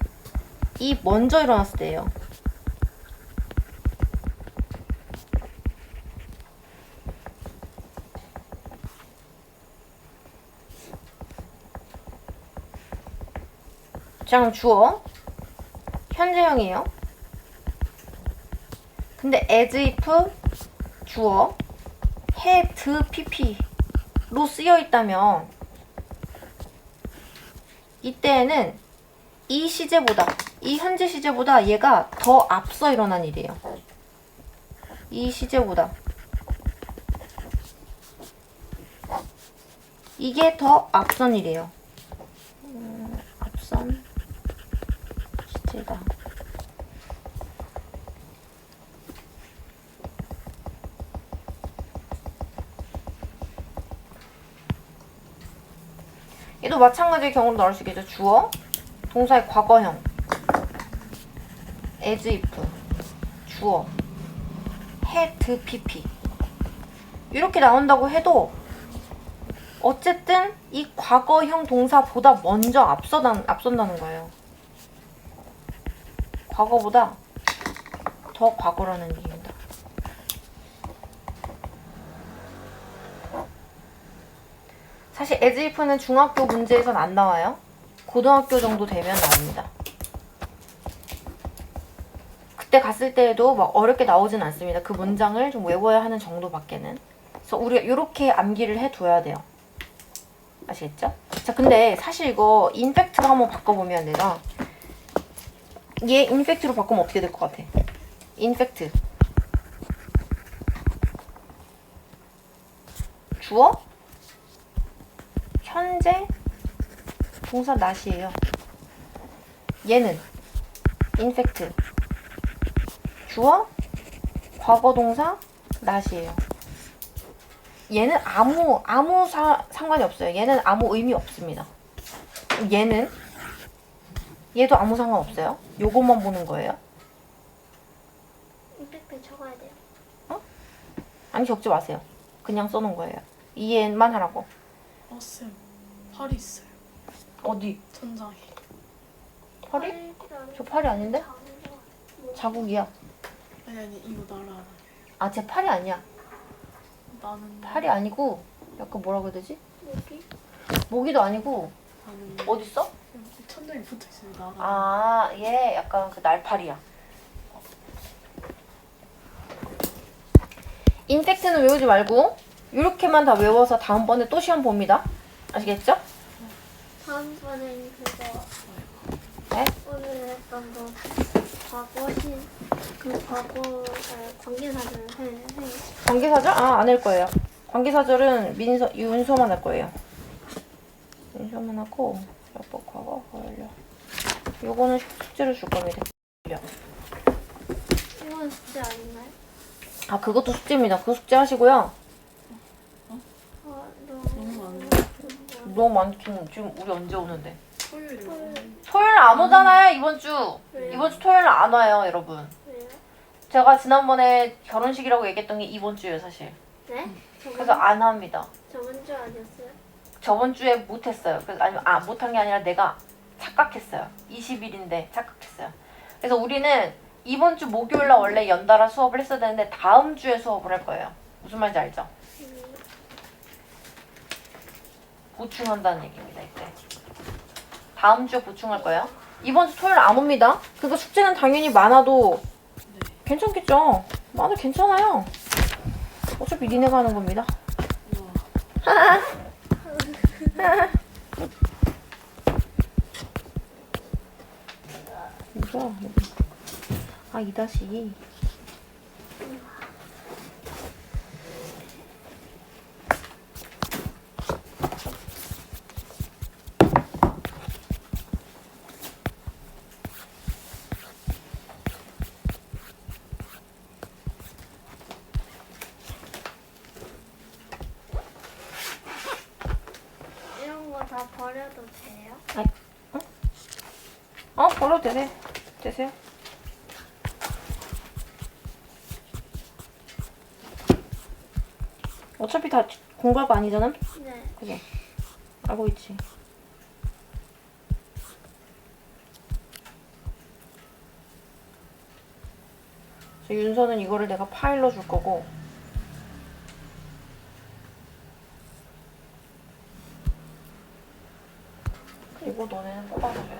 먼저 일어났을 때예요. 자, 그럼 주어 현재형이에요. 근데 as if 주어 had pp로 쓰여 있다면 이때에는 이 시제보다 이 현재 시제보다 얘가 더 앞서 일어난 일이에요. 이 시제보다 이게 더 앞선 일이에요. 앞선 시제다. 얘도 마찬가지의 경우로 나올 수 있겠죠. 주어, 동사의 과거형, as if, 주어, had pp 이렇게 나온다고 해도 어쨌든 이 과거형 동사보다 먼저 앞선다는 거예요. 과거보다 더 과거라는 얘기입니다. 사실 as if는 중학교 문제에선 안 나와요. 고등학교 정도 되면 나옵니다. 그때 갔을 때에도 막 어렵게 나오진 않습니다. 그 문장을 좀 외워야 하는 정도밖에는. 그래서 우리가 이렇게 암기를 해둬야 돼요. 아시겠죠? 자, 근데 사실 이거 인팩트로 한번 바꿔보면 내가 얘 인팩트로 바꾸면 어떻게 될 것 같아? 인팩트 주어 현재 동사 not이에요. 얘는 인팩트 주어 과거 동사 not이에요. 얘는 아무 상관이 없어요. 얘는 아무 의미 없습니다. 얘도 아무 상관 없어요. 요것만 보는 거예요. 임팩트 적어야 돼요. 아니 적지 마세요. 그냥 써놓은 거예요. 이해만 하라고. 쌤, 팔이 있어요. 어디? 천장에. 팔이? 저 팔이 아닌데? 자국이야. 아니 이거 나라. 아, 쟤 팔이 아니야. 나는 팔이 아니고 약간 뭐라고 해야 되지? 여기? 모기도 아니고 나는 어딨어? 천장에 붙어 있어요. 나라. 아, 얘 약간 그 날파리야. 인팩트는 외우지 말고 이렇게만 다 외워서 다음번에 또 시험 봅니다. 아시겠죠? 다음번엔 그거 네? 오늘 했던 거 과거신 과거 관계사를 해. 관계사절? 아, 안 할 거예요. 관계사절은 윤서만 할 거예요. 윤서만 하고 여보 과거 완료. 요거는 숙제로 줄 겁니다. 이건 숙제 아닌가요? 아, 그것도 숙제입니다. 그거 숙제 하시고요. 너무 많네. 너무 많긴. 지금 우리 언제 오는데? 토요일에 오늘. 토요일 안 오잖아요, 이번 주. 왜요? 이번 주 토요일 안 와요, 여러분. 왜요? 제가 지난번에 결혼식이라고 얘기했던 게 이번 주예요, 사실. 네? 그래서 안 합니다. 저번 주 아니었어요? 저번 주에 못했어요. 그래서 못한 게 아니라 내가 착각했어요. 20일인데 착각했어요. 그래서 우리는 이번 주 목요일 날 원래 연달아 수업을 했어야 되는데 다음 주에 수업을 할 거예요. 무슨 말인지 알죠? 보충한다는 얘기입니다. 이때. 다음 주에 보충할 거예요. 이번 주 토요일 안 옵니다. 그러니까 숙제는 당연히 많아도 괜찮겠죠? 많아도 괜찮아요. 어차피 니네가 하는 겁니다. 이거 아 2-2 이런 거 다 버려도 돼요? 버려도 되세요. 되세요. 어차피 다 공부할 거 아니잖아? 네. 그지? 알고 있지. 그래서 윤서는 이거를 내가 파일로 줄 거고 그리고 너네는 뽑아서 줘야